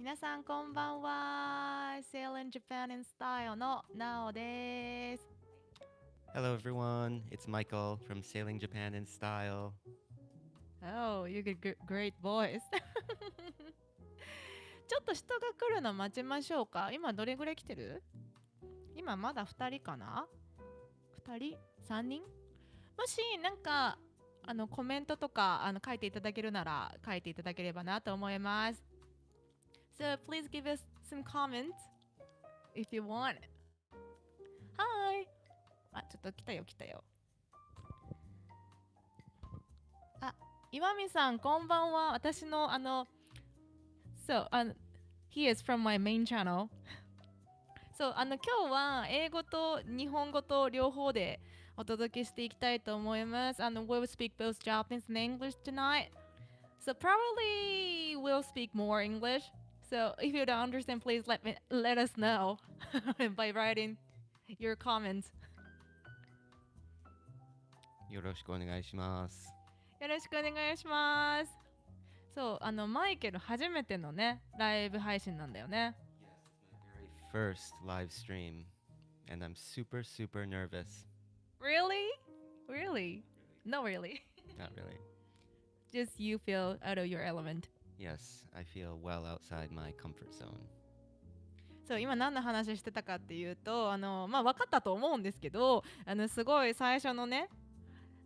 皆さんこんばんは。Sail in Japan in Style のなおです。Hello everyone, it's Michael from Sailing Japan in Style. Oh, you get great voice. ちょっと人が来るの待ちましょうか。今どれぐらい来てる？今まだ2人かな？ 2 人 ?3 人？もしなんかコメントとか書いていただけるなら書いていただければなと思います。So please give us some comments if you want. Hi! あ、ちょっと来たよ。あ、岩見さんこんばんは。私のSo, he is from my main channel. So, 今日は英語と日本語と両方でお届けしていきたいと思います。We'll speak both Japanese and English tonight. So probably we'll speak more English. So if you don't understand, please let us know by writing your comments. よろしくお願いします。よろしくお願いします。そう、マイケル初めてのね、ライブ配信なんだよね。Yes, it's my very first live stream, and I'm super nervous. Really? Really? Not really. Not really. Just you feel out of your element. Yes, I feel well outside my comfort zone. そう今何の話してたかっていうと分かったと思うんですけどすごい最初のね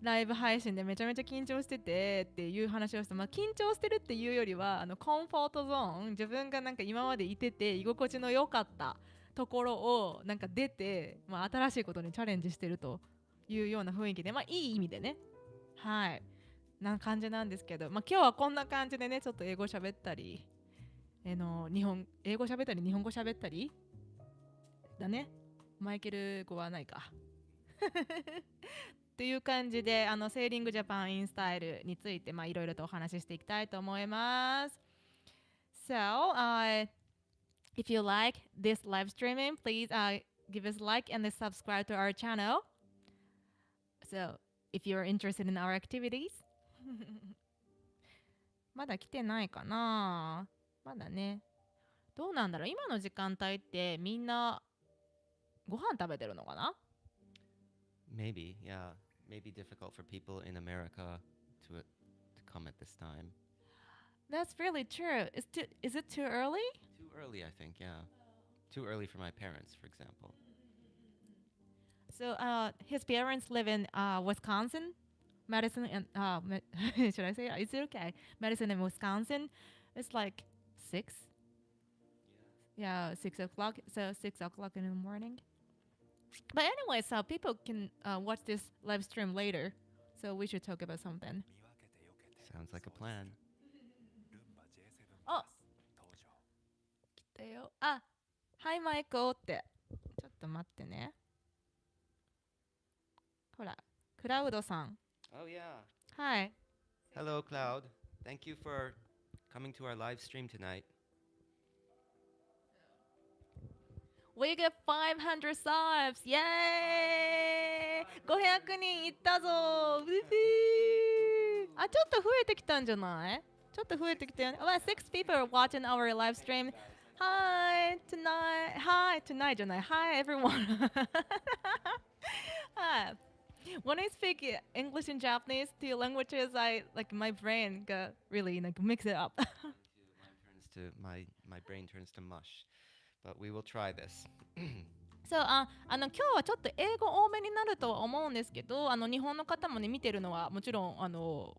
ライブ配信でめちゃめちゃ緊張しててっていう話をして、緊張してるっていうよりはコンフォートゾーン自分がなんか今までいてて居心地の良かったところをなんか出て、新しいことにチャレンジしてるというような雰囲気でいい意味でねはいな感じなんですけど、今日はこんな感じでねちょっと英語喋ったり英語喋ったり日本語喋ったりだね。マイケル語はないかという感じでセーリングジャパンインスタイルについていろいろとお話ししていきたいと思います。So, if you like this live streaming, please give us a like and subscribe to our channel. So, if you're interested in our activities まだ来てないかなまだね。どうなんだろう今の時間帯ってみんなご飯食べてるのかな Maybe, yeah. Maybe difficult for people in America to come at this time. That's really true. Is it too early? Too early, I think, yeah. Too early for my parents, for example. So his parents live in Wisconsin, Madison, and should I say? Is it okay? Madison and Wisconsin. It's like 6. Yeah, 6 o'clock. So 6 o'clock in the morning. But anyway, so people can watch this live stream later. So we should talk about something. Sounds like a plan. あ、来たよ。あ、Hi Michael って。ちょっと待ってね。ほら、クラウドさん。Oh, yeah. Hi. Hello, Cloud. Thank you for coming to our live stream tonight. We get 500 subs! イエーイ !500 人いったぞうふあ、ちょっと増えてきたんじゃないちょっと増えてきたよね。Well, 6 people are watching our live stream. Hi, tonight. Hi, tonight じゃない。Hi, everyone. Hi. When I speak English and Japanese, two languages, my brain got really mix it up. My brain turns to mush. But we will try this. So, 今日はちょっと英語多めになるとは思うんですけど日本の方もね見てるのはもちろん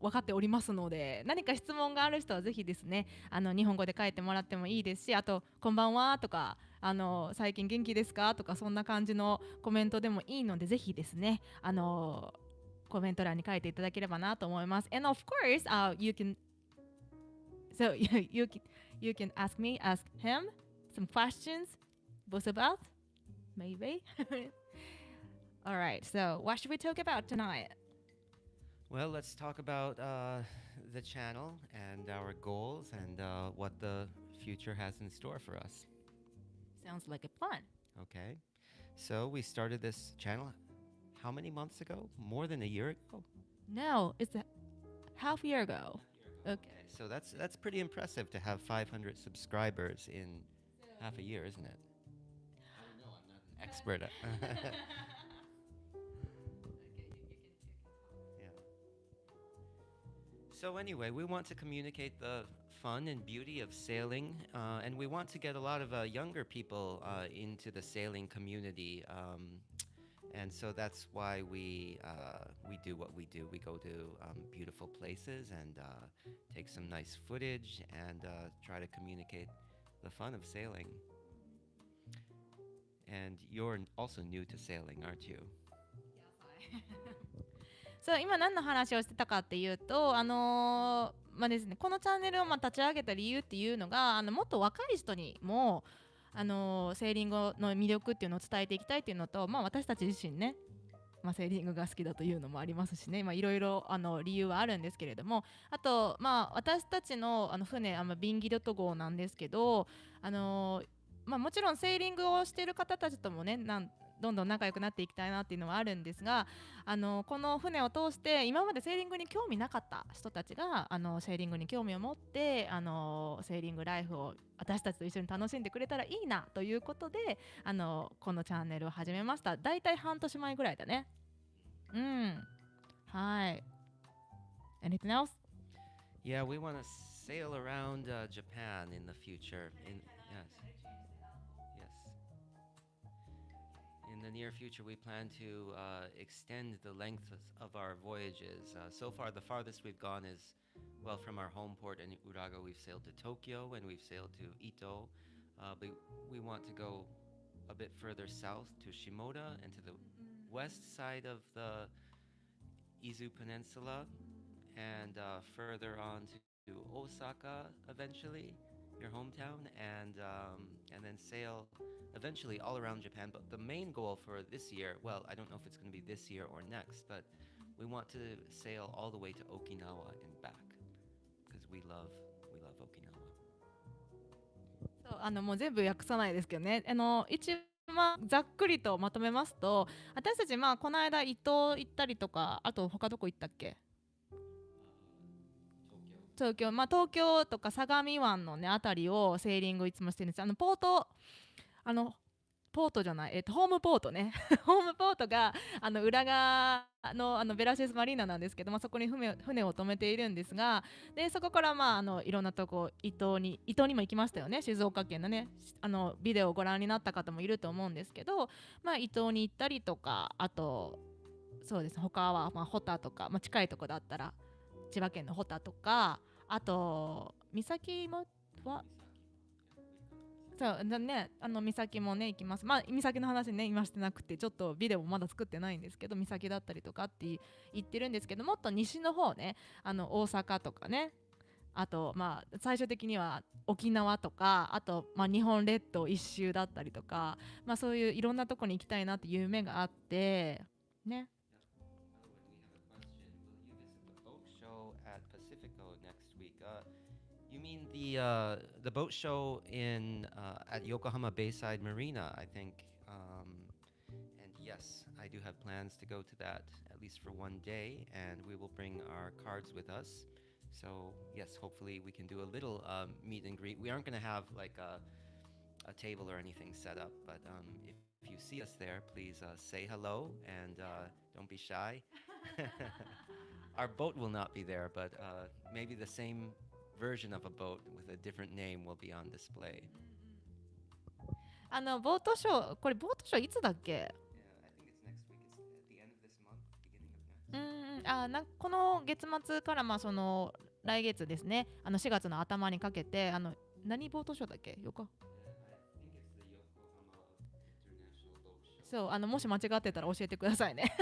分かっておりますので何か質問がある人はぜひですね日本語で書いてもらってもいいですしあと「こんばんは」とか最近元気ですか?」とかそんな感じのコメントでもいいのでぜひですねコメント欄に書いていただければなと思います。And of course, you can ask him some questions, both of us, maybe. All right, so what should we talk about tonight? Well, let's talk about the channel and our goals and what the future has in store for us. Sounds like a plan. Okay, so we started this channel how many months ago? More than a year ago? No, it's a half year ago. Okay. So that's pretty impressive to have 500 subscribers in half a year, isn't it? I don't know. I'm not an expert. Yeah. So anyway, we want to communicate the fun and beauty of sailing, and we want to get a lot of younger people into the sailing community. And so that's why we do what we do. We go to beautiful places and take some nice footage and try to communicate the fun of sailing. And you're also new to sailing, aren't you? そう今何の話をしてたかっていうと、まあですね、このチャンネルを立ち上げた理由っていうのがもっと若い人にもセーリングの魅力っていうのを伝えていきたいっていうのと、私たち自身ね、セーリングが好きだというのもありますしね、いろいろ理由はあるんですけれども、あと私たちの船ビンギドット号なんですけど、もちろんセーリングをしている方たちともねどんどん仲良くなっていきたいなっていうのはあるんですが、この船を通して今までセーリングに興味なかった人たちがセーリングに興味を持ってセーリングライフを私たちと一緒に楽しんでくれたらいいなということでこのチャンネルを始めました。だいたい半年前ぐらいだね。はい。Anything else? Yeah, we want to sail around Japan in the future. Yes. In the near future, we plan to extend the length of our voyages. So far, the farthest we've gone is, well, from our home port in Uraga, we've sailed to Tokyo and we've sailed to Ito. But we want to go a bit further south to Shimoda and to the west side of the Izu Peninsula and further on to Osaka eventually, your hometown, and then sail eventually all around Japan. But the main goal for this year, well, I don't know if it's going to be this year or next, but we want to sail all the way to Okinawa and back because we love Okinawa. そうもう全部訳さないですけどね、一番ざっくりとまとめますと、私たちこの間伊東行ったりとか、あと他どこ行ったっけ？東京とか相模湾のねあたりをセーリングいつもしてるんです。ポートじゃない、ホームポートねホームポートが裏側のベラシスマリーナなんですけど、そこに船を止めているんですが、でそこからいろんなとこ伊東にも行きましたよね。静岡県のねビデオをご覧になった方もいると思うんですけど、伊東に行ったりとか、あとそうです、他はホタとか、近いとこだったら千葉県のホタとか、あと三崎もはそうだね、三崎もね行きます。三崎の話ね今してなくて、ちょっとビデオもまだ作ってないんですけど、三崎だったりとかって言ってるんですけど、もっと西の方ね大阪とかね、あと最終的には沖縄とか、あと日本列島一周だったりとか、そういういろんなとこに行きたいなっていう夢があってね。You mean the boat show in at Yokohama Bayside Marina, I think. And yes, I do have plans to go to that at least for one day, and we will bring our cards with us. So yes, hopefully we can do a little meet and greet. We aren't going to have like a table or anything set up, but if you see us there, please say hello and don't be shy. Our boat will not be there, but maybe the same version of a boat with a different name will be on display. ボートショー、これボートショーいつだっけ？ Yeah, I think it's next week. It's at the end of this month, beginning of next. この月末からその来月ですね、4月の頭にかけて何ボートショーだっけ？I think it's the Yokohama International Boat Show. そうもし間違ってたら教えてくださいね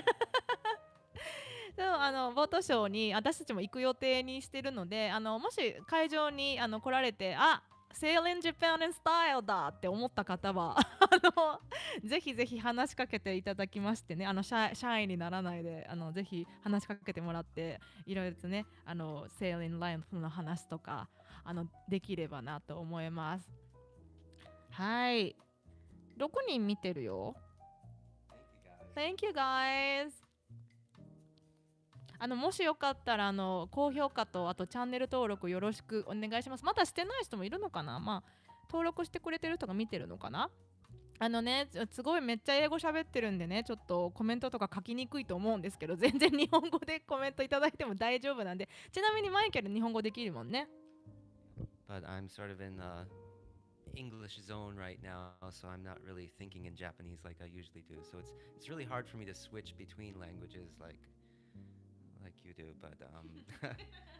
そうボートショーに私たちも行く予定にしてるので、もし会場に来られてSail in Japan in Style だって思った方はぜひぜひ話しかけていただきましてね、シャイにならないでぜひ話しかけてもらって、いろいろとねSail in Life の話とかできればなと思います。はい、6人見てるよ。 Thank you guys。もしよかったら高評価とあとチャンネル登録よろしくお願いします。まだしてない人もいるのかな。まあ登録してくれてる人が見てるのかな。すごいめっちゃ英語喋ってるんでね、ちょっとコメントとか書きにくいと思うんですけど、全然日本語でコメントいただいても大丈夫なんで。ちなみにマイケル日本語できるもんね。But I'm sort of in the English zone right now, so I'm not really thinking in Japanese like I usually do. So it's really hard for me to switch between languages like you do. But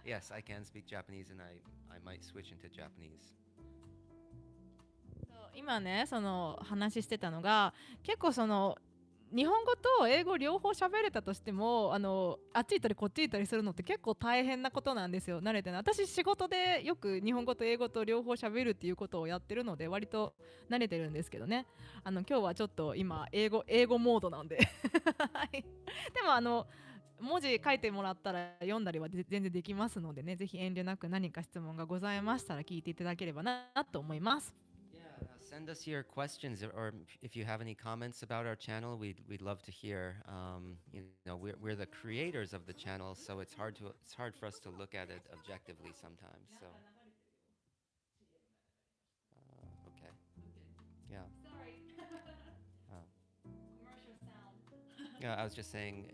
yes, I can speak Japanese, and I might switch into Japanese. 今ねその話してたのが結構その日本語と英語両方喋れたとしてもあっち行ったりこっち行ったりするのって結構大変なことなんですよ。慣れてない。私仕事でよく日本語と英語と両方喋るっていうことをやってるので割と慣れてるんですけどね。今日はちょっと今英語モードなんではい。でも文字書いてもらったら読んだりは全然できますのでね、ぜひ遠慮なく何か質問がございましたら聞いていただければなと思います。Send us your questions, or if you have any comments about our channel, we'd love to hear. We're the creators of the channel, so it's hard for us to look at it objectively sometimes. So, okay, yeah. Sorry. Commercial sound. Yeah, I was just saying,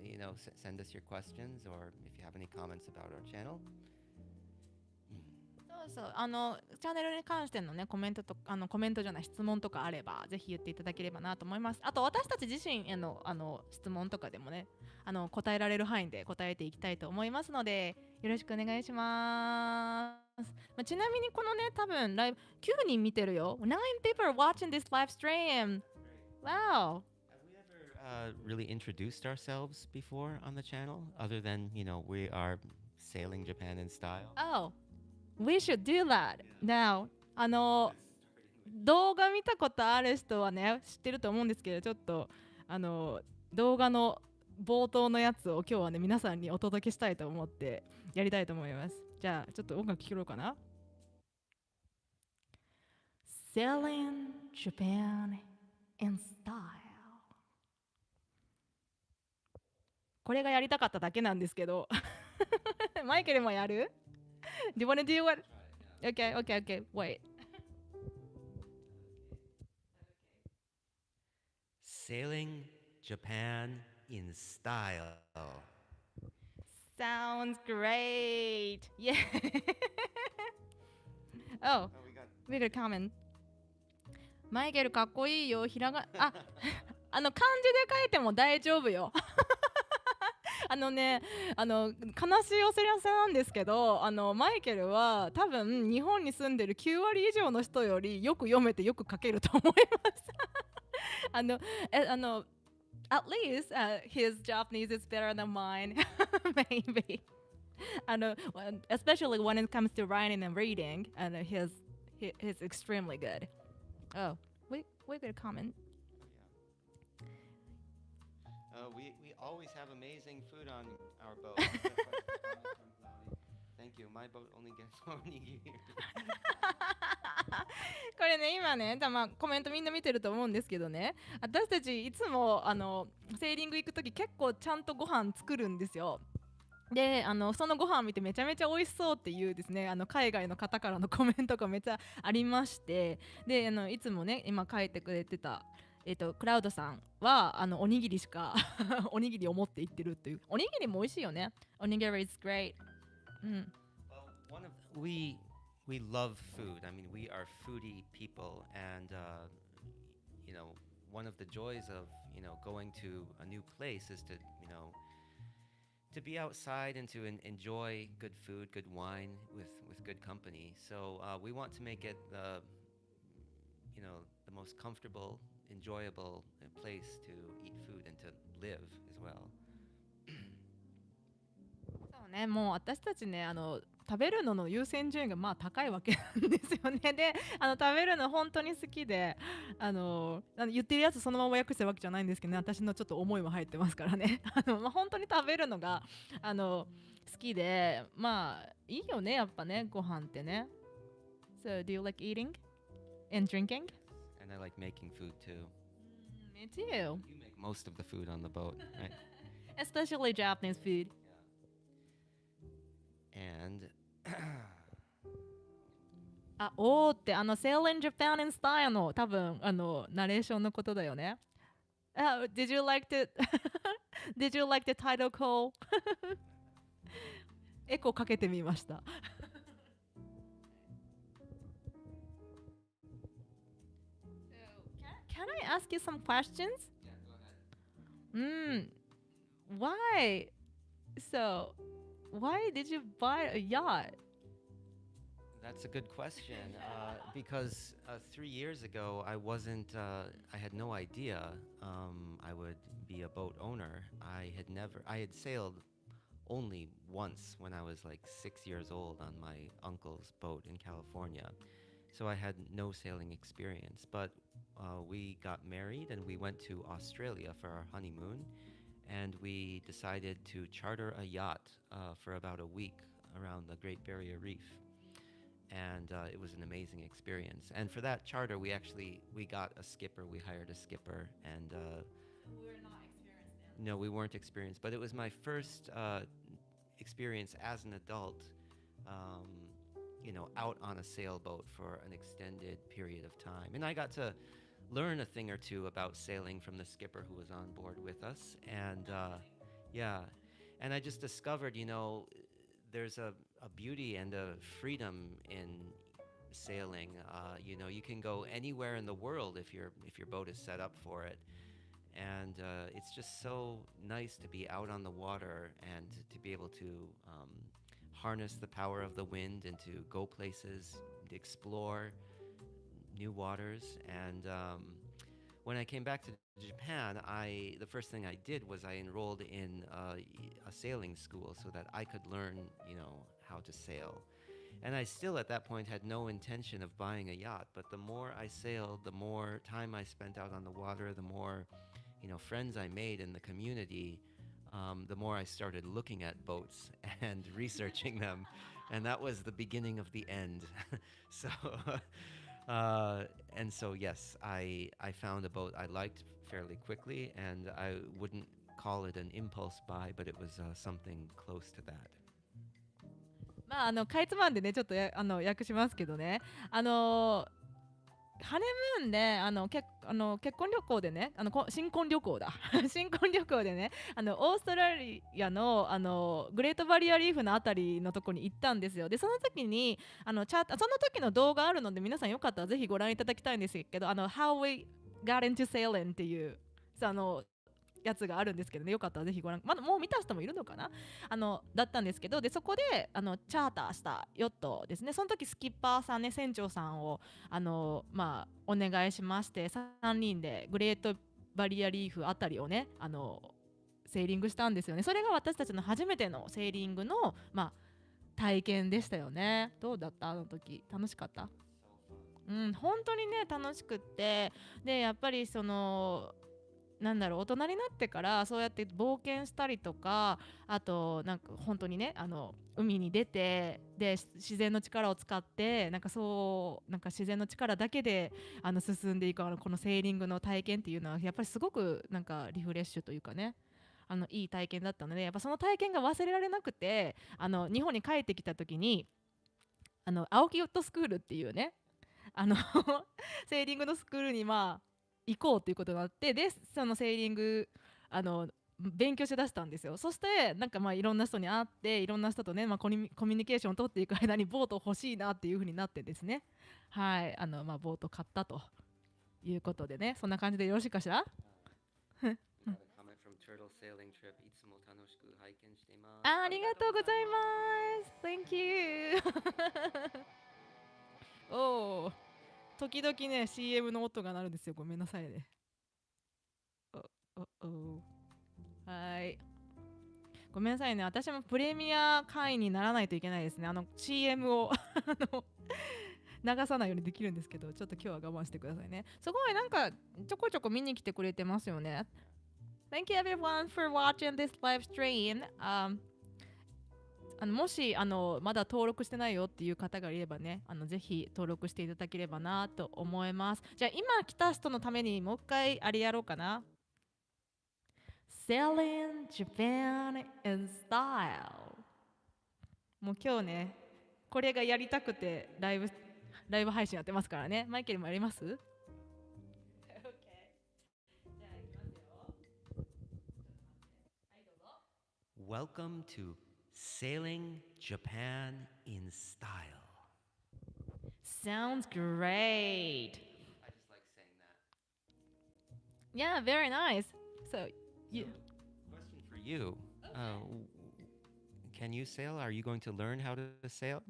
send us your questions, or if you have any comments about our channel. そうチャンネルに関してのねコメントとコメントじゃない質問とかあればぜひ言っていただければなと思います。あと私たち自身への質問とかでもね答えられる範囲で答えていきたいと思いますのでよろしくお願いします。ちなみにこのね多分ライブ9人見てるよ。9 people are watching this live stream. Wow. Have we ever really introduced ourselves before on the channel, other than we are sailing Japan in style? Oh.We should do that now. 動画見たことある人はね知ってると思うんですけど、ちょっと動画の冒頭のやつを今日はね皆さんにお届けしたいと思ってやりたいと思います。じゃあちょっと音楽聴ろうかな。Sailing Japan in style。これがやりたかっただけなんですけどマイケルもやる？Do you want to do what? Okay. Wait. Sailing Japan in style. Sounds great. Yeah. Oh, we got a comment. マイケルかっこいいよ。ひらが漢字で書いても大丈夫よ。悲しいお知らせなんですけどマイケルは多分日本に住んでる9割以上の人よりよく読めてよく書けると思いますat least his Japanese is better than mine maybe especially when it comes to writing and reading and he's extremely good. Oh, we got a comment. We always have amazing food on our boat. Thank you. My boat only gets onigiri. これね今ねコメントみんな見てると思うんですけどね、私たちいつもセーリング行く時結構ちゃんとご飯作るんですよ。でそのご飯見てめちゃめちゃ美味しそうっていうですね海外の方からのコメントがめっちゃありまして、でいつもね今書いてくれてたクラウドさんはおにぎりしかおにぎりを持って行ってるっていう。おにぎりも美味しいよね。おにぎり is great. We love food. I mean, we are foodie people, and one of the joys of going to a new place is to be outside and to enjoy good food, good wine with good company. So we want to make it the most comfortable, enjoyable place to eat food and to live as well. そうね、もう私たちね食べるのの優先順位がまあ高いわけなんですよね。で食べるの本当に好きで言ってるやつそのまま訳してるわけじゃないんですけどね、私のちょっと思いも入ってますからね本当に食べるのが好きで、まあいいよねやっぱねご飯ってね。So do you like eating and drinking? And I like making food too. Me too. You make most of the food on the boat, right? Especially Japanese food. And あ、おーってSail in Japan in Style の多分ナレーションのことだよね。Did you like the Did you like the title call? エコーかけてみました。Can I ask you some questions? yeah, go ahead. Why? So, why did you buy a yacht? That's a good question. Because 3 years ago, I had no idea I would be a boat owner. I had sailed only once when I was like 6 years old on my uncle's boat in California. So I had no sailing experience. But we got married and we went to Australia for our honeymoon. And we decided to charter a yacht for about a week around the Great Barrier Reef. And it was an amazing experience. And for that charter, we got a skipper. We hired a skipper, and We were not experienced then. no, we weren't experienced. But it was my first experience as an adult, um, out on a sailboat for an extended period of time. And I got to learn a thing or two about sailing from the skipper who was on board with us. And yeah, and I just discovered, there's a beauty and a freedom in sailing. You can go anywhere in the world if your boat is set up for it, and it's just so nice to be out on the water and to be able to harness the power of the wind and to go places, to explore new waters. And when I came back to Japan, the first thing I did was I enrolled in a sailing school so that I could learn, how to sail. And I still at that point had no intention of buying a yacht, but the more I sailed, the more time I spent out on the water, the more, friends I made in the community, the more I started looking at boats and researching them. And that was the beginning of the end. So and so, yes, I found a boat I liked fairly quickly, and I wouldn't call it an impulse buy, but it was something close to that. まあかいつまんでねちょっと訳しますけどね。ハネムーンで結婚旅行でね新婚旅行だ新婚旅行でねオーストラリアのグレートバリアリーフのあたりのとこに行ったんですよ。でその時にその時の動画あるので皆さんよかったらぜひご覧いただきたいんですけどHow we got into sailing っていうやつがあるんですけどね、よかったらぜひご覧、まだもう見た人もいるのかなだったんですけど、でそこでチャーターしたヨットですね。その時スキッパーさんね、船長さんをお願いしまして、3人でグレートバリアリーフあたりをねセーリングしたんですよね。それが私たちの初めてのセーリングの体験でしたよね。どうだったあの時？楽しかった？本当にね楽しくって、でやっぱり大人になってからそうやって冒険したりとか、あとなんか本当にね海に出てで自然の力を使ってなんか自然の力だけで進んでいくこのセーリングの体験っていうのはやっぱりすごくなんかリフレッシュというかねいい体験だったので、やっぱその体験が忘れられなくて日本に帰ってきた時に青木ヨットスクールっていうねセーリングのスクールに行こうということになって、でそのセーリング勉強しだしたんですよ。そしてなんかいろんな人に会っていろんな人とね、コミュニケーションを取っていく間にボート欲しいなっていう風になってですね、はいボート買ったということでね、そんな感じでよろしいかしら。ありがとうございます。Thank you おー時々ね CM の音が鳴るんですよ。ごめんなさいね。はい。ごめんなさいね。私もプレミア会員にならないといけないですね。CM を流さないようにできるんですけど、ちょっと今日は我慢してくださいね。すごいなんかちょこちょこ見に来てくれてますよね。Thank you everyone for watching this live stream. もしまだ登録してないよっていう方がいればねぜひ登録していただければなと思います。じゃあ今来た人のためにもう一回あれやろうかな。Selling Japan in Style もう今日ね、これがやりたくてライブ配信やってますからね。マイケルもやります？ OK。 じゃあいきますよ。はいどうぞ。 Welcome to Sailing Japan in Style. Sounds great. I just like saying that. Yeah, very nice. So, you, Question for you. Can you sail? Are you going to learn how to sail?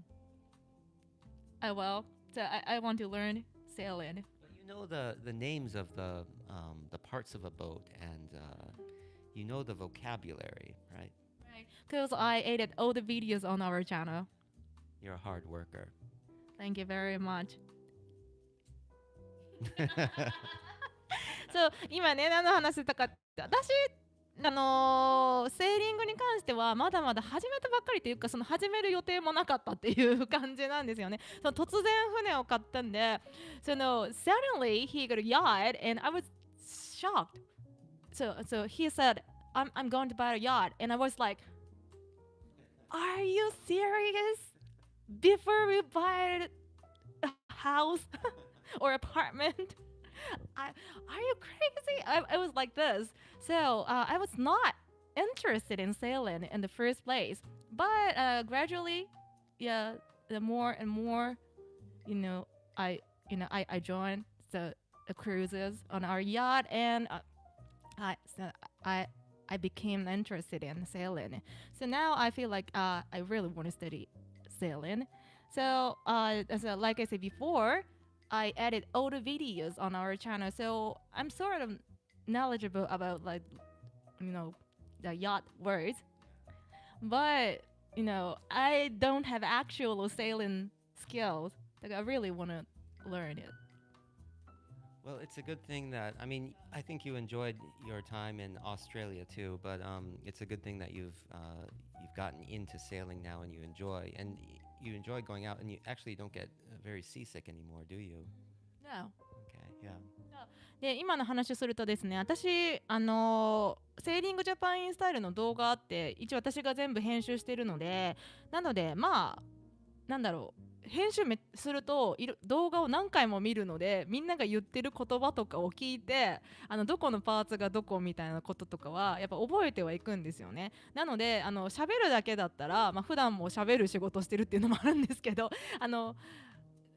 well, so I want to learn sailing. But you know the names of the parts of a boat, and you know the vocabulary, right? Right. Because I edited all the videos on our channel. You're a hard worker. Thank you very much. そう、今ね、何の話してたかって、私、セーリングに関してはまだまだ始めたばっかりというか、その始める予定もなかったっていう感じなんですよね。その突然船を買ったんで、その suddenly he got a yacht and I was shocked. So he said, I'm going to buy a yacht, and I was like, Are you serious? Before we buy a house or apartment? Are you crazy? I was like this. So I was not interested in sailing in the first place. But gradually, yeah, the more and more, I joined the cruises on our yacht, and I became interested in sailing. So now I feel like I really want to study sailing. So like I said before, I edit all the videos on our channel, so I'm sort of knowledgeable about the yacht words, but I don't have actual sailing skills. Like I really want to learn it. Well, it's a good thing that, I mean, I think you enjoyed your time in Australia too, but it's a good thing that you've gotten into sailing now and you enjoy going out, and you actually don't get very seasick anymore, do you? No. Okay, yeah. で今の話をするとですね、私セーリングジャパンインスタイルの動画あって、一応私が全部編集してるので、なのでまあなんだろう、編集すると動画を何回も見るので、みんなが言ってる言葉とかを聞いて、どこのパーツがどこみたいなこととかはやっぱ覚えてはいくんですよね。なので喋るだけだったら、普段も喋る仕事してるっていうのもあるんですけど、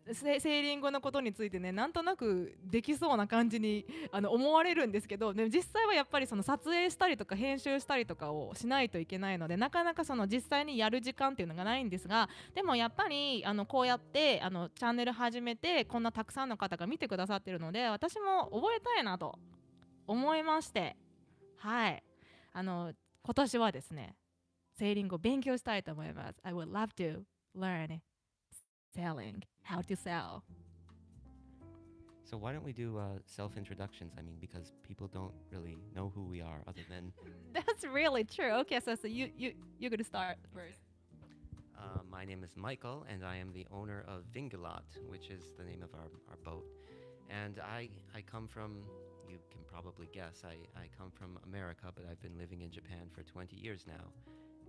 セーリングのことについてね、なんとなくできそうな感じに思われるんですけど、でも実際はやっぱりその撮影したりとか編集したりとかをしないといけないので、なかなかその実際にやる時間っていうのがないんですが、でもやっぱりこうやってチャンネル始めて、こんなたくさんの方が見てくださってるので、私も覚えたいなと思いまして、はい、今年はですね、セーリングを勉強したいと思います。I would love to learn sailing, how to sail. So why don't we do self-introductions? I mean, because people don't really know who we are other than... That's really true. Okay, so you're going to start first. My name is Michael, and I am the owner of Vingelat, which is the name of our boat. And I come from, you can probably guess, I come from America, but I've been living in Japan for 20 years now,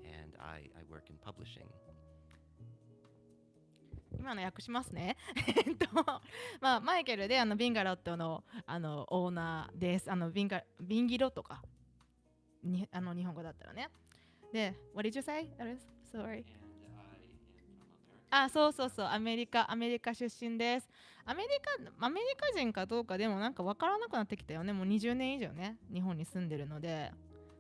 and I work in publishing. 今の訳しますね。マイケルでビンガロットのオーナーです。ビンギロットか日本語だったらね。で、What did you say? Sorry. そう、アメリカ出身です。アメリカ人かどうかでもなんか分からなくなってきたよね。もう20年以上ね、日本に住んでるので。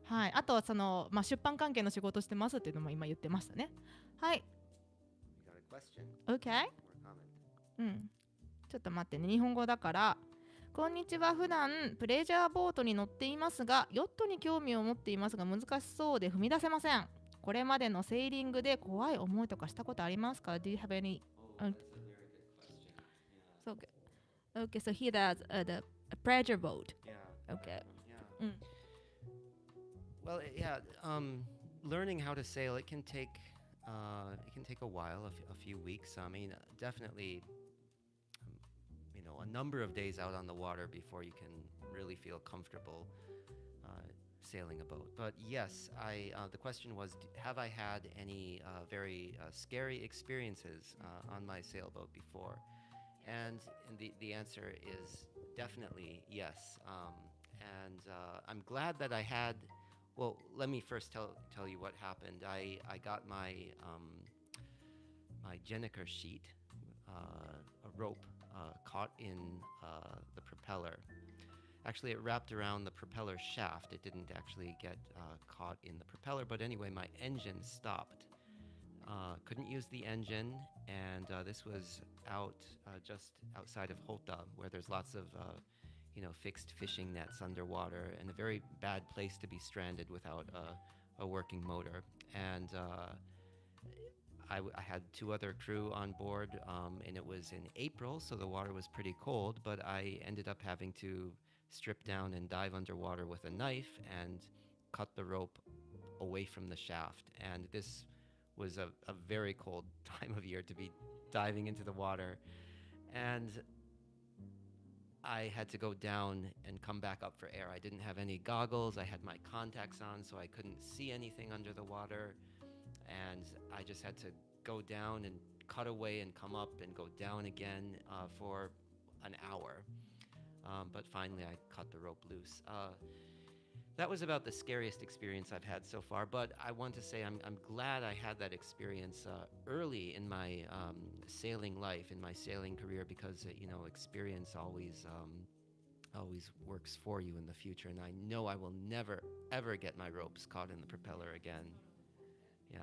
はい。あとは出版関係の仕事してますっていうのも今言ってましたね。はい。OK? ちょっと待ってね、日本語だから。こんにちは。普段プレジャーボートに乗っていますが、ヨットに興味を持っていますが難しそうで踏み出せません。これまでのセーリングで怖い思いとかしたことありますか？ Do you have any? Okay, so he does the pleasure boat. Yeah. Okay. Yeah. Well, yeah. Learning how to sail, it can take a while, a few weeks. I mean, definitely, a number of days out on the water before you can really feel comfortable sailing a boat. But yes, the question was, have I had any very scary experiences on my sailboat before? And the answer is definitely yes. I'm glad that I had. Well, let me first tell you what happened. I got my my Jenniker sheet, a rope caught in the propeller. Actually, it wrapped around the propeller shaft. It didn't actually get caught in the propeller, but anyway, my engine stopped. Couldn't use the engine, and this was just outside of Hota, where there's lots of fixed fishing nets underwater, and a very bad place to be stranded without a working motor. And I had two other crew on board, and it was in April, so the water was pretty cold, but I ended up having to strip down and dive underwater with a knife and cut the rope away from the shaft. And this was a very cold time of year to be diving into the water. And I had to go down and come back up for air. I didn't have any goggles. I had my contacts on, so I couldn't see anything under the water. And I just had to go down and cut away and come up and go down again for an hour. But finally, I cut the rope loose. That was about the scariest experience I've had so far, but I want to say I'm glad I had that experience early in my sailing life, in my sailing career, because experience always works for you in the future, and I know I will never, ever get my ropes caught in the propeller again. Yeah.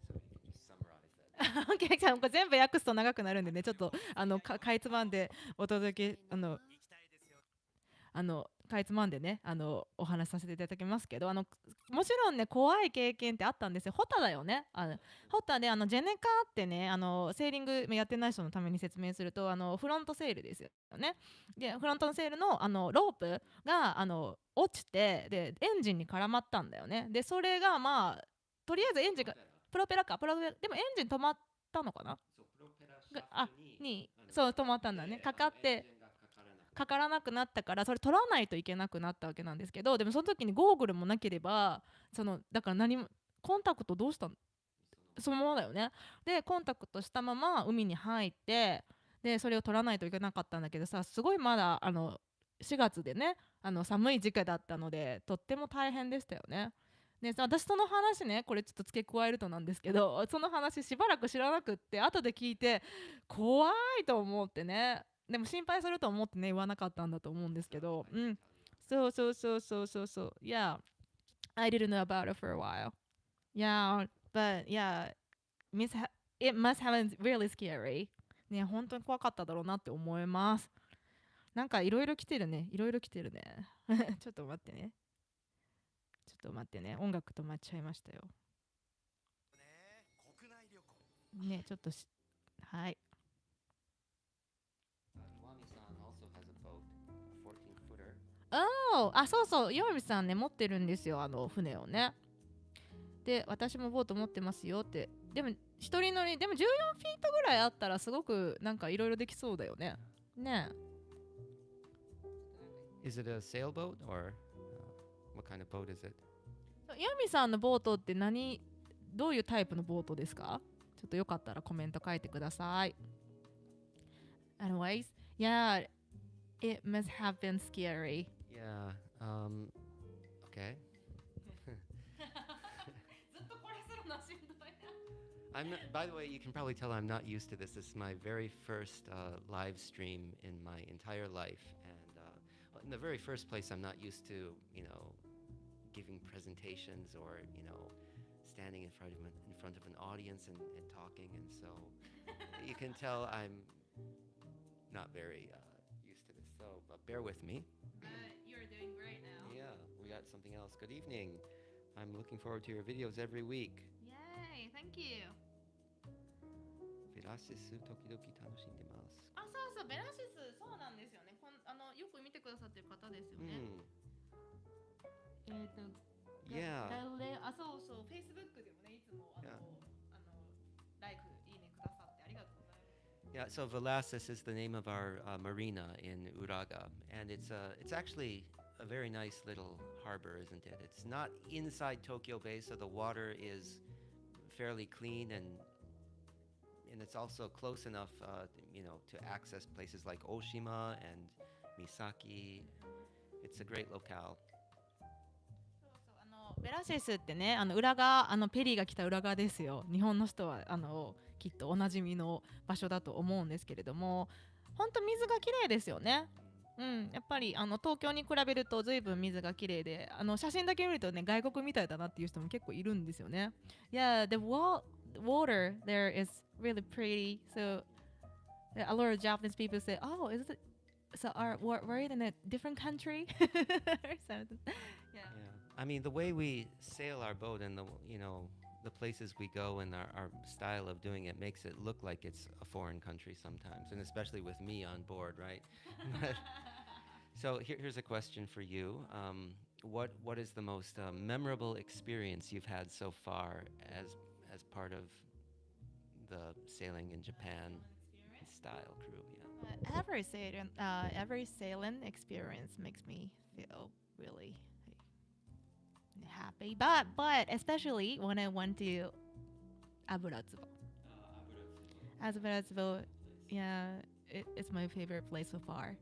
So you can just summarize that. OK じゃあこれ全部訳すと長くなるんでね、ちょっとかいつまんでお届けかいつまんでねお話しさせていただきますけど、もちろんね怖い経験ってあったんですよ。ホタだよね。ホタでジェネカってねセーリングやってない人のために説明するとフロントセールですよね。でフロントのセールのロープが落ちて、でエンジンに絡まったんだよね。でそれがまあとりあえずエンジンがプロペラでもエンジン止まったのかな。そうプロペラシャフトにそう止まったんだね。かかってかからなくなったから、それ取らないといけなくなったわけなんですけど、でもその時にゴーグルもなければだから何もコンタクトどうしたの、そのままだよね。でコンタクトしたまま海に入って、でそれを取らないといけなかったんだけどさ、すごいまだ4月でね寒い時期だったのでとっても大変でしたよね。でさ、私その話ね、これちょっと付け加えるとなんですけど、その話しばらく知らなくって後で聞いて怖いと思ってね、でも心配すると思ってね言わなかったんだと思うんですけど、そう Yeah, I didn't know about it for a while. Yeah, but yeah, it must have been really scary. ね、本当に怖かっただろうなって思います。なんかいろいろ来てるね、ちょっと待ってね、音楽止まっちゃいましたよ。ね、ちょっとはい。そうそう、岩見さんね持ってるんですよ、船をね。で、私もボート持ってますよって。でも一人乗りでも14フィートぐらいあったらすごくなんかいろいろできそうだよね。ね。Is it a sailboat or what kind of boat is it? 岩見さんのボートってどういうタイプのボートですか？ちょっとよかったらコメント書いてください。Anyways, yeah, it must have been scary. Yeah, okay. By the way, you can probably tell I'm not used to this. This is my very first live stream in my entire life. And in the very first place, I'm not used to, giving presentations or, standing in front of an audience and talking. And so you can tell I'm not very used to this. So bear with me. You're doing great now. Yeah, we got something else. Good evening. I'm looking forward to your videos every week. Yay, thank you. ベラシス時々楽しんでます。そう、ベラシスそうなんですよね。よく見てくださってる方ですよね。Yeah. そう、Facebook でもね、いつもlike いいねくださってありがとうございます。Yeah, so Velasquez is the name of our marina in Uraga, and it's actually a very nice little harbor, isn't it? It's not inside Tokyo Bay, so the water is fairly clean, and it's also close enough, to access places like Oshima and Misaki. It's a great locale. ベラシスってね、裏側、ペリーが来た裏側ですよ。日本の人はきっとおなじみの場所だと思うんですけれども、本当水がきれいですよね。うん、やっぱり東京に比べると随分水がきれいで、写真だけ見るとね、外国みたいだなっていう人も結構いるんですよね。Yeah, the water there is really pretty. So a lot of Japanese people say, "Oh, is it? So we're in a different country?" or something. Yeah. I mean, the way we sail our boat and the places we go and our style of doing it makes it look like it's a foreign country sometimes, and especially with me on board, right? So here's a question for you. What is the most memorable experience you've had so far as part of the sailing in Japan style crew? Yeah. Every sailing experience makes me feel really happy, but especially when I went to Aburatsubo. Aburatsubo, yeah, it's my favorite place so far.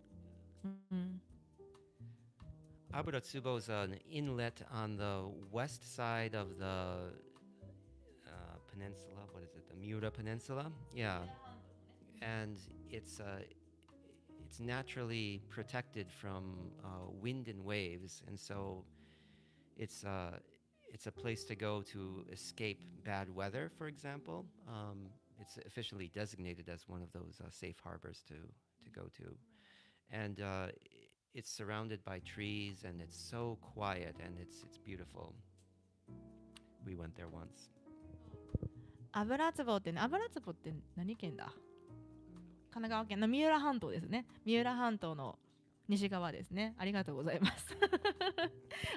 Aburatsubo is an inlet on the west side of the peninsula. What is it? The Miura Peninsula? Yeah. And it's naturally protected from wind and waves, and so it's a place to go to escape bad weather, for example. It's officially designated as one of those safe harbors to go to. And it's surrounded by trees, and it's so quiet, and it's beautiful. We went there once. アブラツボって何県だ？神奈川県の三浦半島ですね。三浦半島の西側ですね。ありがとうございます。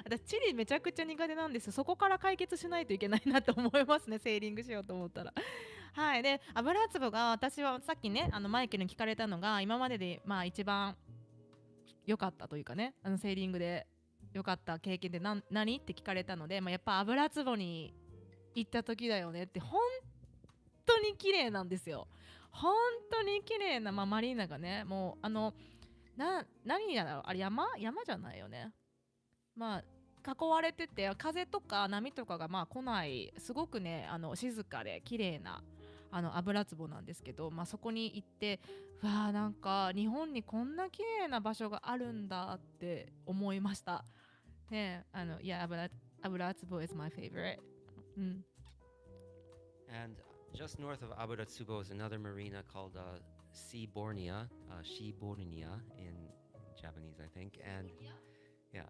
私地理めちゃくちゃ苦手なんです。そこから解決しないといけないなと思いますね。セーリングしようと思ったら。はい。で、油壺が私はさっきね、マイケルに聞かれたのが今までで一番良かったというかね、セーリングで良かった経験で何って聞かれたので、やっぱ油壺に行った時だよねって。本当に綺麗なんですよ。本当に綺麗な、マリーナがね、もう何やろう、あれ山じゃないよね。囲われてて風とか波とかが来ない、すごくね静かで綺麗な油壺なんですけど、そこに行って、わあ、なんか日本にこんな綺麗な場所があるんだって思いました。ね、油壺 is my favorite。And just north of Aburatsubo is another marina called Shibornia in Japanese, I think. And yeah.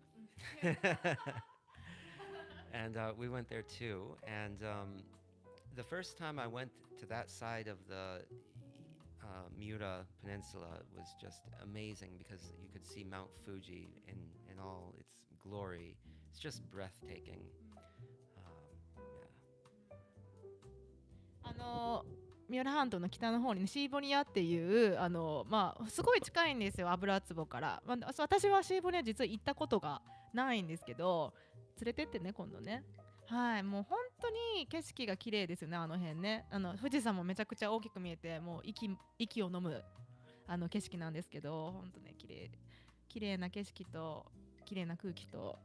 And we went there too. And the first time I went to that side of the Miura Peninsula was just amazing because you could see Mount Fuji in all its glory. It's just breathtaking. Yeah. 三浦半島の北の方に、ね、シーボニアっていうすごい近いんですよ、油壺から。私はシーボニア実は行ったことがないんですけど、連れてってね今度ね。はい、もう本当に景色が綺麗ですよね、あの辺ね。富士山もめちゃくちゃ大きく見えて、もう息を飲む景色なんですけど、本当ね綺麗な景色と綺麗な空気と、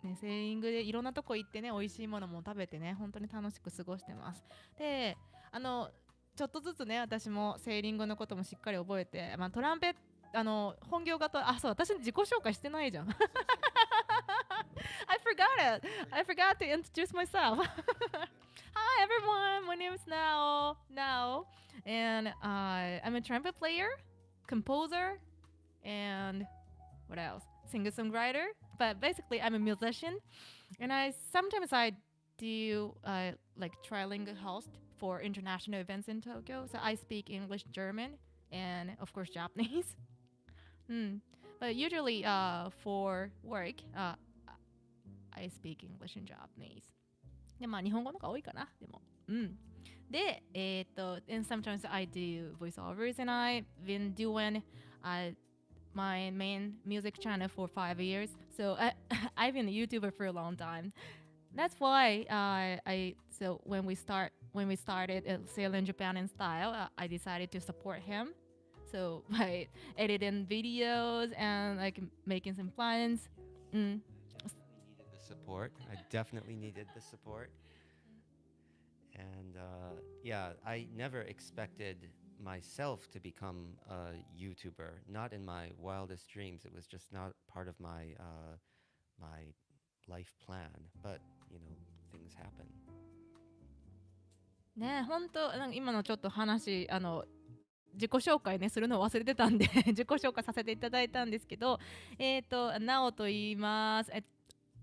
ね、セーリングでいろんなとこ行ってね、美味しいものも食べてね、本当に楽しく過ごしてます。で、ちょっとずつね、私もセーリングのこともしっかり覚えて、トランペ本業がそう、私自己紹介してないじゃん。I forgot to introduce myself. Hi everyone, my name is Nao, and I'm a trumpet player, composer, and what else? Singer-songwriter. But basically, I'm a musician, and sometimes I do like trilingual host for international events in Tokyo. So I speak English, German, and of course Japanese. But usually for work, I speak English and Japanese. で、日本語の方が多いかな、でも。で、and sometimes I do voiceovers, and I've been doing my main music channel for 5 years. So I've been a YouTuber for a long time. That's why so when we started sailing Japan in style, I decided to support him. So by editing videos and like making some plans. Mm. I definitely needed the support. And yeah, I never expected myself to become a YouTuber. Not in my wildest dreams. It was just not part of my my life plan. But you know, things happen. ね、本当なんか今のちょっと話自己紹介ねするのを忘れてたんで自己紹介させていただいたんですけど、なおと言います。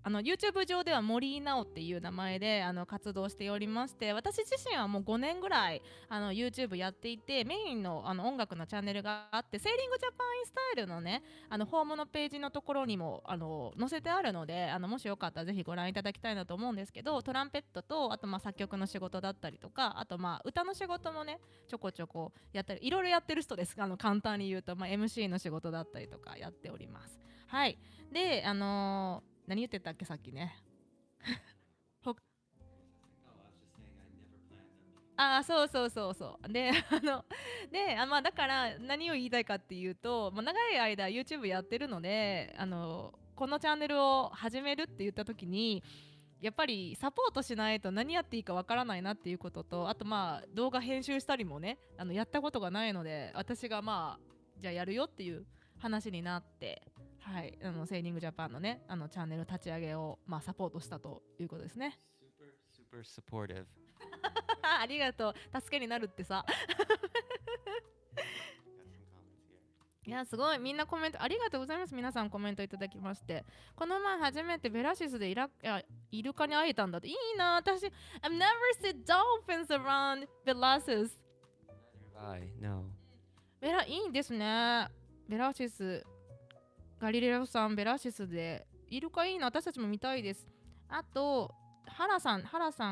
YouTube 上では森井直っていう名前で活動しておりまして、私自身はもう5年ぐらいYouTube やっていて、メインの音楽のチャンネルがあって、セーリングジャパンインスタイルのねホームのページのところにも載せてあるので、もしよかったらぜひご覧いただきたいなと思うんですけど、トランペットとあと作曲の仕事だったりとか、あと歌の仕事もねちょこちょこやったり、いろいろやってる人です。簡単に言うと、MC の仕事だったりとかやっております。はい。で何言ってたっけさっきねそうでだから何を言いたいかっていうと、長い間 YouTube やってるのでこのチャンネルを始めるって言った時にやっぱりサポートしないと何やっていいかわからないなっていうことと、あと動画編集したりもねやったことがないので、私がじゃあやるよっていう話になって、はい、セーリングジャパンのねチャンネル立ち上げをサポートしたということですね。Super supportive. ありがとう。助けになるってさ。いやすごい、みんなコメントありがとうございます。皆さんコメントいただきまして、この前初めてベラシスでイルカに会えたんだって。いいな。私 I've never seen dolphins around Belasis. No. いいですね。ベラシスガリレオさん、ベラシスでイルカいいな。私たちも見たいです。あとハラさん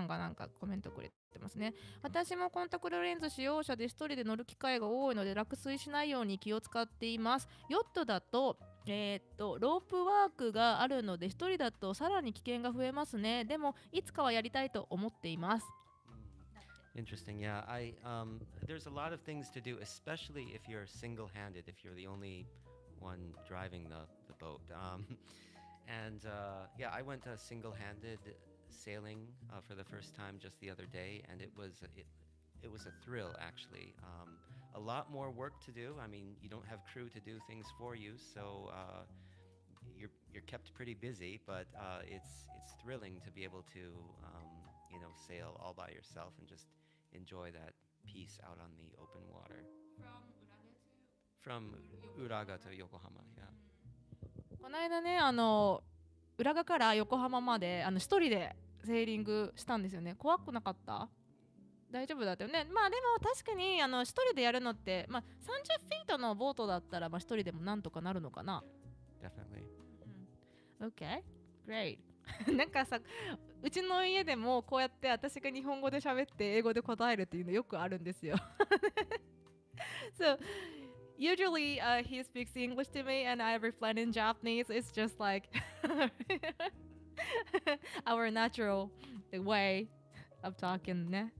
がなんかコメントくれてますね。私もコンタクトレンズ使用者で一人で乗る機会が多いので落水しないように気を使っています。ヨットだとロープワークがあるので一人だとさらに危険が増えますね。でもいつかはやりたいと思っています。Interesting. Yeah, there's a lot of things to do, especially if you're single-handed, if you're the only one driving the boat. And yeah, I went single-handed sailing for the first time just the other day, and it was a thrill actually. A lot more work to do. I mean, you don't have crew to do things for you, so you're kept pretty busy. But it's thrilling to be able to sail all by yourself and just enjoy that peace out on the open water. From Uraga to Yokohama, yeah. この間ね浦賀から横浜まで一人でセーリングしたんですよね。怖くなかった？大丈夫だったよね。でも確かに一人でやるのって30フィートのボートだったら一人でもなんとかなるのかな。 Definitely. Okay, great. なんかさ、うちの家でもこうやって私が日本語で喋って英語で答えるっていうのよくあるんですよ。So usually he speaks English to me and I reply in Japanese. It's just like our natural way of talking ね。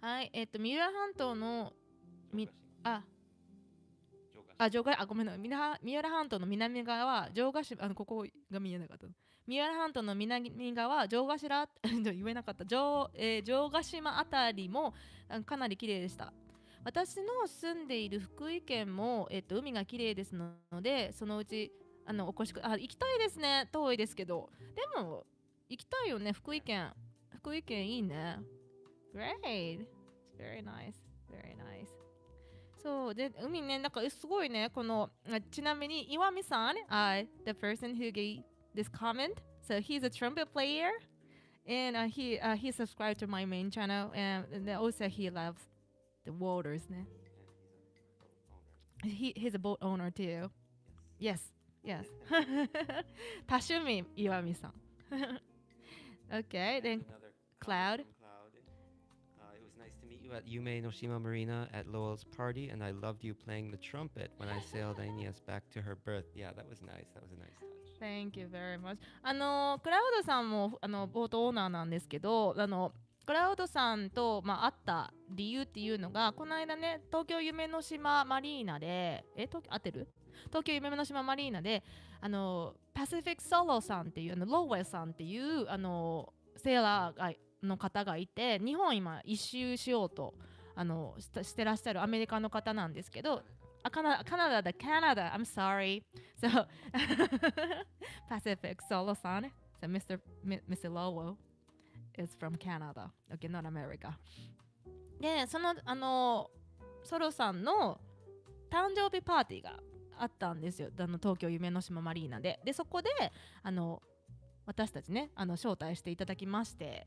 はい、三浦半島のごめんなさい。三浦半島の南側、城ヶ島、ここが見えなかった。三浦半島の南側、城ヶ島言えなかった。城ヶ島あたりもかなり綺麗でした。私の住んでいる福井県も、海が綺麗ですので、そのうちお越しく行きたいですね。遠いですけど。でも行きたいよね。福井県いいね。Great. Very nice. Very nice. そうで海ね、なんかすごいね。このちなみに岩見さん、the person who gave this comment, so he's a trumpet player and he subscribed to my main channel and also he loves the waters ね。He's a boat owner too. Yes. 多趣味岩見さん。Okay, then Cloud. It was nice to meet you at Yume no Shima Marina at Lowell's party, and I loved you playing the trumpet when I sailed Aeneas back to her berth. Yeah, that was nice. That was a nice touch. Thank you very much. クラウドさんもボートオーナーなんですけど、クラウドさんと、会った理由っていうのが、この間ね、東京夢の島マリーナで、合ってる？東京夢の島マリーナで、パシフィックソロさんっていう、ローウェルさんっていう、セーラーがの方がいて、日本今一周しようとしてらっしゃるアメリカの方なんですけど、カナダだ、カナダ、I'm sorry. So, Pacific Solo San, so Mr. Lowell is from Canada. Okay, not America. で、ソロさんの誕生日パーティーがあったんですよ。東京夢の島マリーナで。で、そこで、私たちね、招待していただきまして、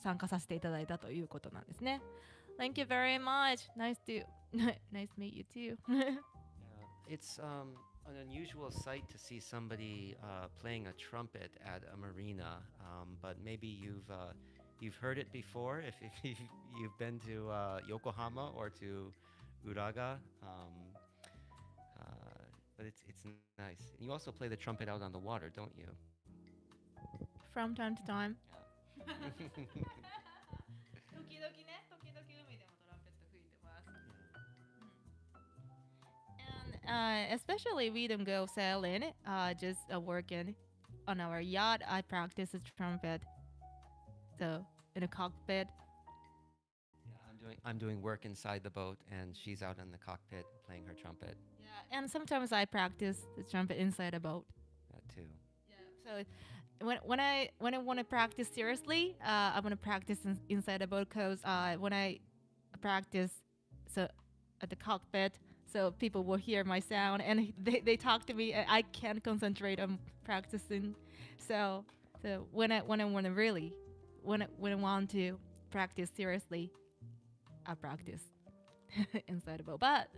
参加させていただいたということなんですね。Thank you very much. Nice to meet you too. It's an unusual sight to see somebody playing a trumpet at a marina, but maybe you've heard it before if you've been to Yokohama or to Uraga. But it's nice. And you also play the trumpet out on the water, don't you? From time to time. And especially we don't go sailing, just working on our yacht. I practice the trumpet, so in a cockpit. Yeah, I'm doing work inside the boat, and she's out in the cockpit playing her trumpet. Yeah, and sometimes I practice the trumpet inside a boat. That too. Yeah, so when I want to practice seriously, I want to practice inside a boat because when I practice at the cockpit, so people will hear my sound and they talk to me and I can't concentrate on practicing. So when I want to practice seriously, I practice inside a boat. But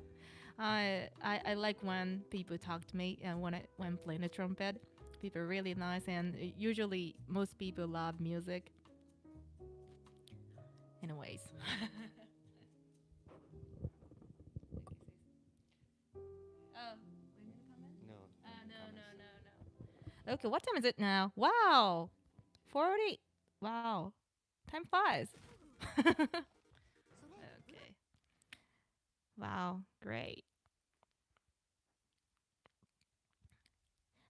I like when people talk to me and when playing the trumpet. People are really nice, and usually most people love music. Anyways. No. Okay, what time is it now? Wow, 40. Wow, time flies. Okay. Wow, great.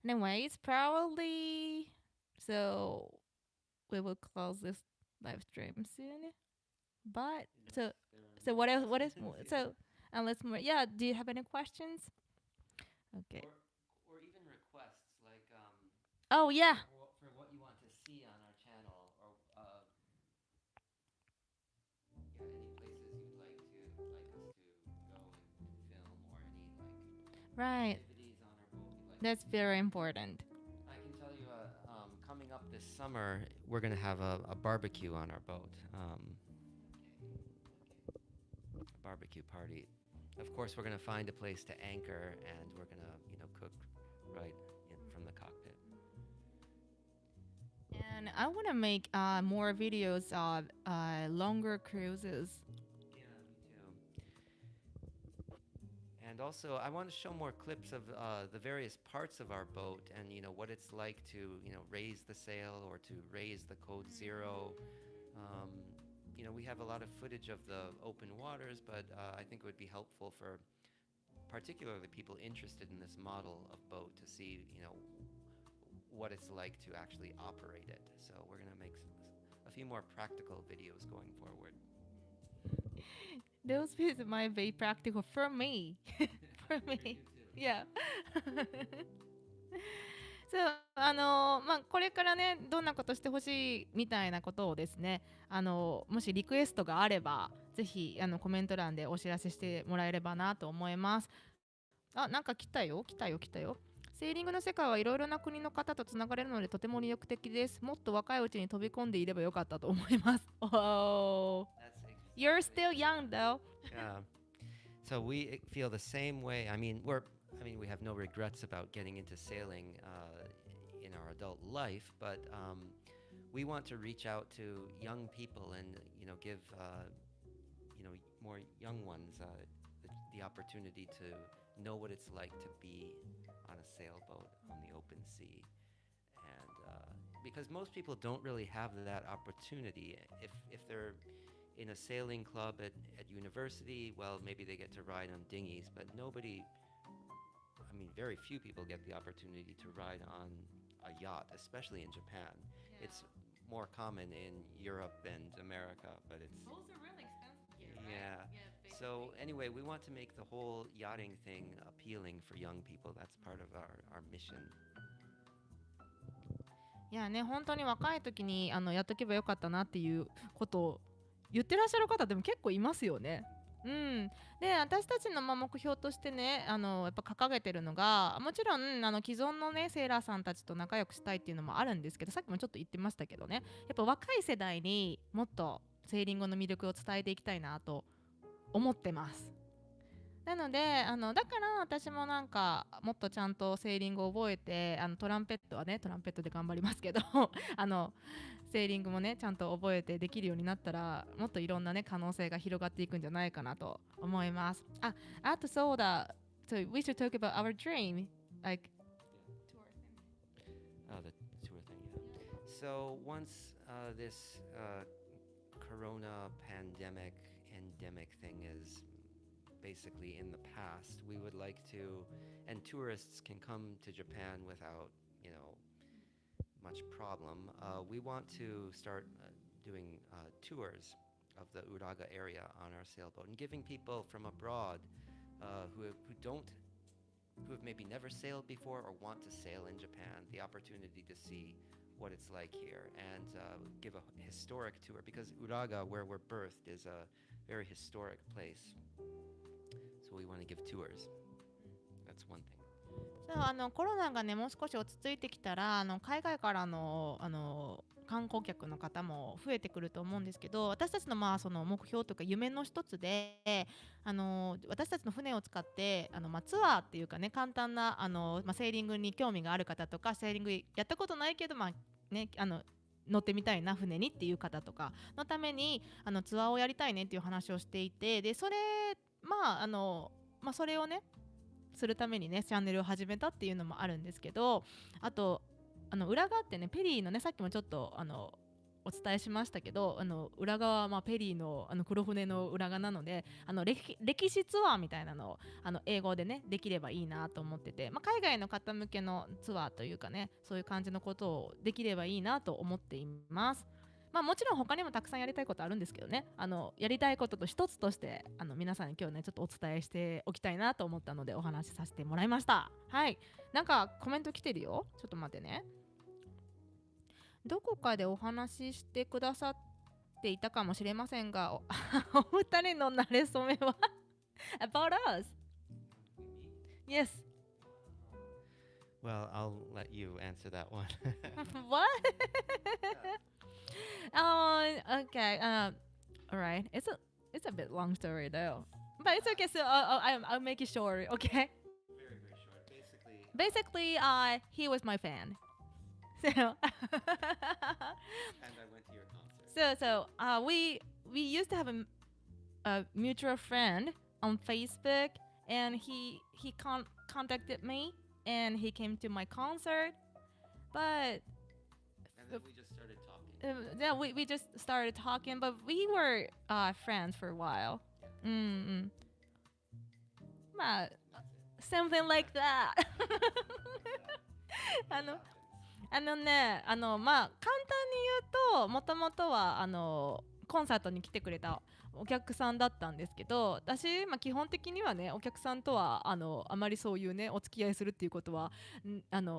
Anyways, probably so we will close this live stream soon. But so what else? What is so? And let's more. Yeah. Do you have any questions? Okay. Or even requests like Oh yeah. for what you want to see on our channel, or yeah, any places you'd like us to go and film, or any Right. activities on our boat you'd like. That's very important. I can tell you, coming up this summer, we're gonna have a barbecue on our boat. A barbecue party. Of course, we're gonna find a place to anchor, and we're gonna, cook right from the cockpit. And I want to make more videos of longer cruises. Yeah, me too. And also, I want to show more clips of the various parts of our boat, and what it's like to raise the sail or to raise the code zero. We have a lot of footage of the open waters, but I think it would be helpful for particularly people interested in this model of boat to see, what it's like to actually operate it. So we're going to make a few more practical videos going forward. Those videos might be practical for me. For me. Yeah. So, これからね、どんなことしてほしいみたいなことをですね、もしリクエストがあれば、ぜひコメント欄でお知らせしてもらえればなと思います。あ、なんか来たよ。セーリングの世界はいろいろな国の方とつながれるのでとても魅力的です。もっと若いうちに飛び込んでいればよかったと思います。Oh, you're still young though. Yeah. So we feel the same way. I mean, we have no regrets about getting into sailing in our adult life, but we want to reach out to young people and give more young ones the opportunity to know what it's like to be on a sailboat on the open sea. And because most people don't really have that opportunity. If they're in a sailing club at university, well, maybe they get to ride on dinghies, but very few people get the opportunity to ride on a yacht, especially in Japan. Yeah. It's more common in Europe and America, but it's... Both are really expensive here, right? Yeah. So anyway, we want to make the whole yachting thing appealing for young people. That's part of our mission. いやね、本当に若い時にやっとけばよかったなっていうことを言ってらっしゃる方でも結構いますよね。うん、で私たちの目標としてねやっぱ掲げてるのがもちろん既存のねセーラーさんたちと仲良くしたいっていうのもあるんですけど、さっきもちょっと言ってましたけどね、やっぱ若い世代にもっとセーリングの魅力を伝えていきたいなと思ってます。なのでだから私もなんかもっとちゃんとセーリングを覚えてトランペットはねトランペットで頑張りますけどセーリングもねちゃんと覚えてできるようになったらもっといろんなね可能性が広がっていくんじゃないかなと思います。あとそうだ、so we should talk about our dream, like the tour thing, yeah. So once this corona pandemic endemic thing is basically in the past, we would like to, and tourists can come to Japan without, much problem. We want to start doing tours of the Uraga area on our sailboat and giving people from abroad who have maybe never sailed before or want to sail in Japan the opportunity to see what it's like here and give a historic tour, because Uraga, where we're birthed, is a very historic place. So we want to give tours. That's one thing. そうコロナがねもう少し落ち着いてきたら海外からの観光客の方も増えてくると思うんですけど、私たちのその目標というか夢の一つで私たちの船を使ってツアーっていうかね簡単なセーリングに興味がある方とか、セーリングやったことないけどね乗ってみたいな船にっていう方とかのためにツアーをやりたいねっていう話をしていて、でそれそれをねするためにねチャンネルを始めたっていうのもあるんですけど、あと裏側ってねペリーのねさっきもちょっとお伝えしましたけど裏側はペリーの黒船の裏側なので歴史ツアーみたいなのを英語でねできればいいなと思ってて、海外の方向けのツアーというかねそういう感じのことをできればいいなと思っています。もちろん他にもたくさんやりたいことあるんですけどねやりたいことと一つとして皆さんに今日ねちょっとお伝えしておきたいなと思ったのでお話しさせてもらいました。はい、なんかコメント来てるよ。ちょっと待ってね。どこかでお話ししてくださっていたかもしれませんがお二人の馴れ初めはabout us? Yes. Well, I'll let you answer that one. What? Oh, okay. All right. It's a bit long story though, but it's okay. So I'll make it short. Okay. Very, very short. Basically, he was my fan. So. And I went to your concert. So we used to have a mutual friend on Facebook, and he contacted me, and he came to my concert, but. And then we just started talking. Yeah, we just started talking, but we were friends for a while. Yeah. Something like that. 簡単に言うともともとはコンサートに来てくれたお客さんだったんですけど、私、基本的にはねお客さんとはあまりそういうねお付き合いするっていうことは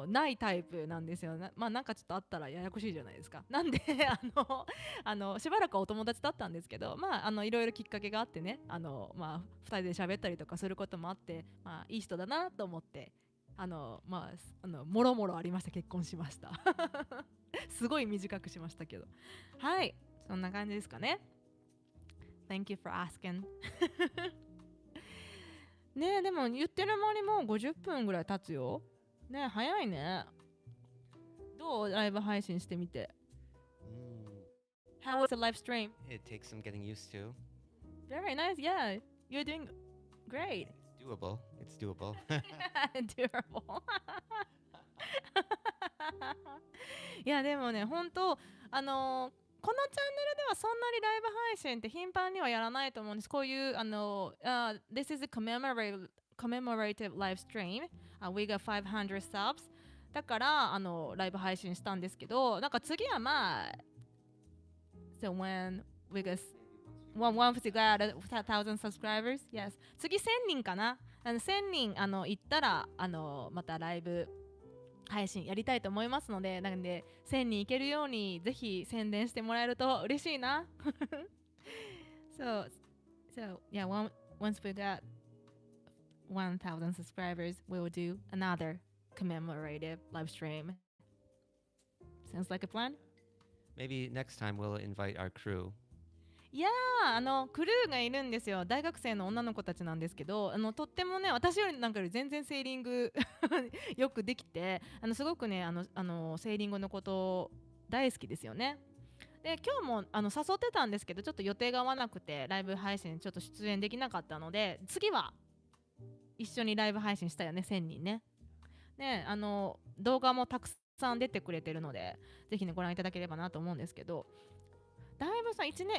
ないタイプなんですよね。なんかちょっとあったらややこしいじゃないですか。なんでしばらくお友達だったんですけど、いろいろきっかけがあってね2人で喋ったりとかすることもあって、いい人だなと思ってもろもろありました。結婚しましたすごい短くしましたけど、はい、そんな感じですかね。Thank you for asking ねえ、でも言ってる間にもう50分ぐらい経つよね。早いね。どうライブ配信してみて。How was the live stream? It takes some getting used to. Very nice. Yeah, you're doing great. It's doable. It's doable. Durable. いやでもね本当このチャンネルではそんなにライブ配信って頻繁にはやらないと思うんです。こういうThis is a commemorative live stream. We got 500 subs. だからライブ配信したんですけど、なんか次はまあ So when we got once we got 1,000 subscribers, yes. 次1000人かな。1000人行ったらまたライブ配信やりたいと思いますので、なんで1000人いけるようにぜひ宣伝してもらえると嬉しいな。so yeah, once we got 1,000 subscribers, we will do another commemorative live stream. Sounds like a plan? Maybe next time we'll invite our crew. いやクルーがいるんですよ。大学生の女の子たちなんですけど、とってもね、私よりなんかより全然セーリングよくできて、すごくね、セーリングのこと大好きですよね。で、今日も誘ってたんですけど、ちょっと予定が合わなくて、ライブ配信ちょっと出演できなかったので、次は一緒にライブ配信したよね、1000人ね。ね、動画もたくさん出てくれてるので、ぜひね、ご覧いただければなと思うんですけど、だいぶさ、1年ぐ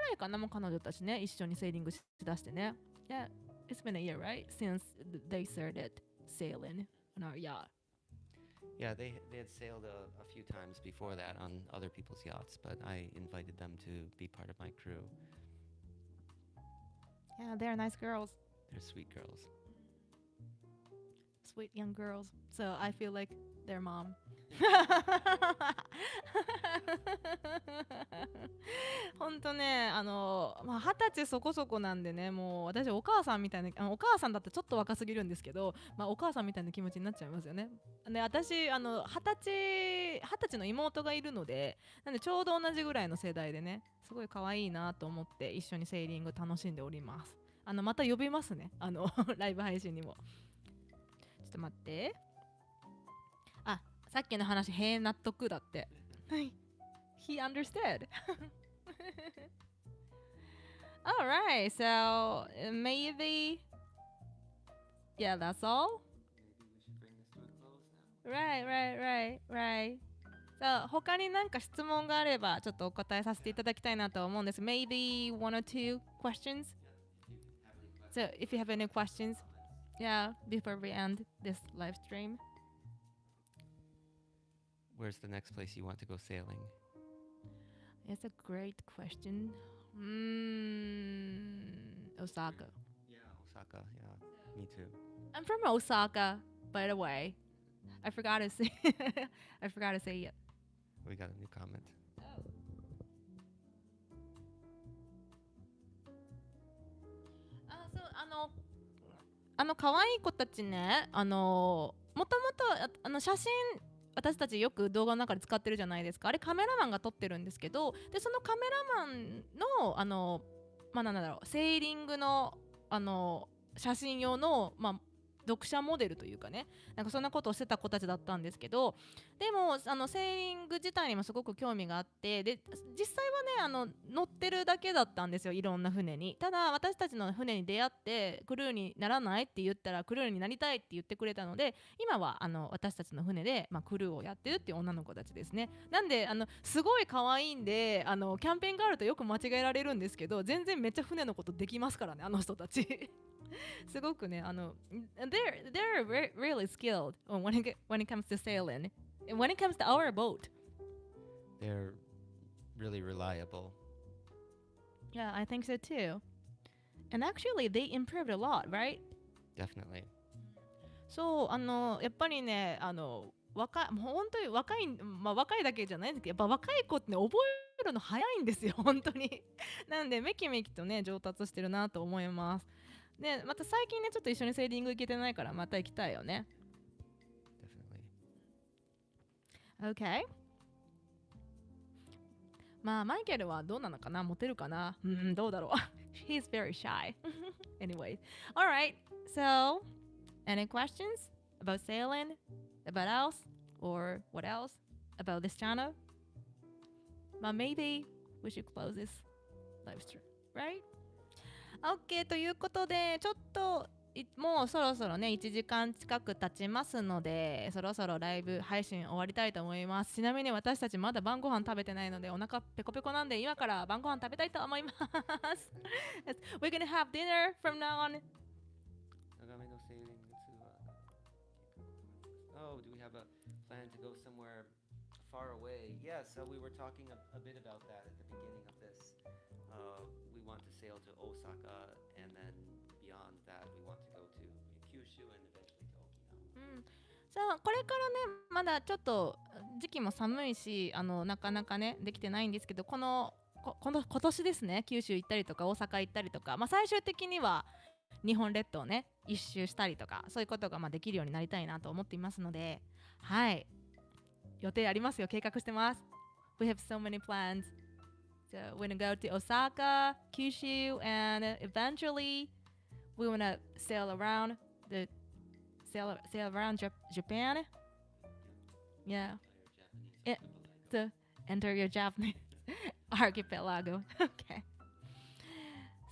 らいかな、もう彼女たちね、一緒にセーリングしだしてね。Yeah, it's been a year, right? Since they started sailing on our yacht. Yeah, they had sailed a few times before that on other people's yachts, but I invited them to be part of my crew. Yeah, they're nice girls. They're sweet girls. Sweet young girls. So I feel like their mom. ほんとね、20歳そこそこなんでね、もう私お母さんみたいな、お母さんだってちょっと若すぎるんですけど、お母さんみたいな気持ちになっちゃいますよね。で、私20歳の妹がいるので、なんでちょうど同じぐらいの世代でね、すごい可愛いなと思って一緒にセーリング楽しんでおります。また呼びますね、ライブ配信にも。ちょっと待って。さっきの話、へえ、納得だって。He understood. Alright, so maybe, yeah, that's all. Right. So, 他になんか質問があれば、ちょっとお答えさせていただきたいなと思うんです。Maybe one or two questions? So, if you have any questions, yeah, before we end this live stream. Where's the next place you want to go sailing? It's a great question. Osaka. Yeah, Osaka. Yeah, me too. I'm from Osaka, by the way. I forgot to say it. We got a new comment. So, 可愛い子たちね、もともと写真私たちよく動画の中で使ってるじゃないですか。あれカメラマンが撮ってるんですけど、でそのカメラマンのなんだろう、セーリングの写真用の読者モデルというかね、なんかそんなことをしてた子たちだったんですけど、でもセーリング自体にもすごく興味があって、で実際はね乗ってるだけだったんですよ、いろんな船に。ただ私たちの船に出会ってクルーにならないって言ったらクルーになりたいって言ってくれたので、今は私たちの船で、クルーをやってるっていう女の子たちですね。なんですごい可愛いんでキャンペーンガールとよく間違えられるんですけど、全然めっちゃ船のことできますからね、あの人たち。すごくね、they're really skilled when it comes to sailing. And when it comes to our boat. They're really reliable. Yeah, I think so too. And actually, they improved a lot, right? Definitely. そう、やっぱりね、本当に若いだけじゃないんですけど、やっぱ若い子ってね、覚えるの早いんですよ、本当に。なんで、めきめきとね、上達してるなと思います。ね、また最近ね、ちょっと一緒にセーリング行けてないから、また行きたいよね。Okay. マイケルはどうなのかな、モテるかな、どうだろう。He's very shy. Anyways. Alright. So, any questions about sailing? About else? Or what else? About this channel? Maybe we should close this live stream, right? OK ということで、ちょっともうそろそろね、1時間近く経ちますので、そろそろライブ配信終わりたいと思います。ちなみに私たちまだ晩ご飯食べてないので、お腹ペコペコなんで、今から晩ご飯食べたいと思います。We're gonna have dinner from now on. Oh, do we have a plan to go somewhere far away? Yes, we were talking a bit about that at the beginning of this. We want to sail to Osaka, and then beyond that, we want to go to Kyushu and eventually to Okinawa. さあこれからねまだちょっと時期も寒いしなかなかねできてないんですけどこの今年ですね九州行ったりとか大阪行ったりとか、最終的には日本列島ね一周したりとかそういうことができるようになりたいなと思っていますので、はい予定ありますよ。計画してます。 We have so many plans. So we're gonna go to Osaka, Kyushu, and eventually we wanna sail around Japan. Yeah. To enter your Japanese archipelago. Okay.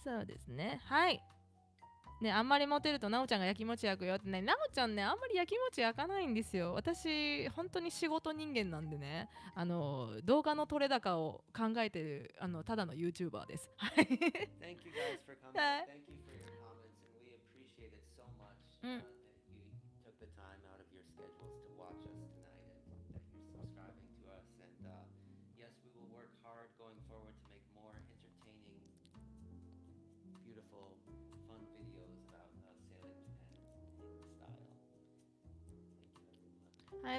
そうですね。はい。ね、あんまりモテるとなおちゃんが焼きもち焼くよってね。なおちゃんね、あんまり焼きもち焼かないんですよ。私、本当に仕事人間なんでね。動画の撮れ高を考えてるただの YouTuber です。はい。Thank you guys for coming. Thank you for your comments, and we appreciate it so much that you took the time out of your schedules to watch us tonight and that you're subscribing to us. And yes, we will work hard going forward to make more entertaining, beautiful, fun videos about sailing Japan in style.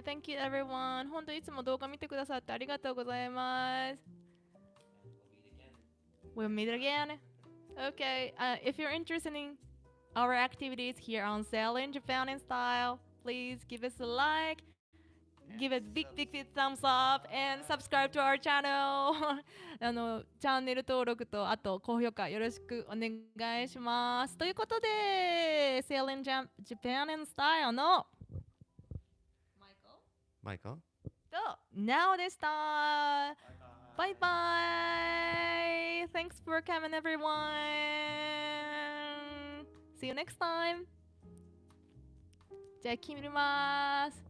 Thank you everyone. 本当いつも動画見てくださってありがとうございます。We'll meet again. Okay, if you're interested in our activities here on Sailing Japan in Style, please give us a like, give a big thumbs up, and subscribe to our channel. チャンネル登録とあと高評価よろしくお願いします。ということで、Sailing Japan in Style のMichael? と Now でした。Bye bye. Thanks for coming, everyone. See you next time. じゃあ、決めます。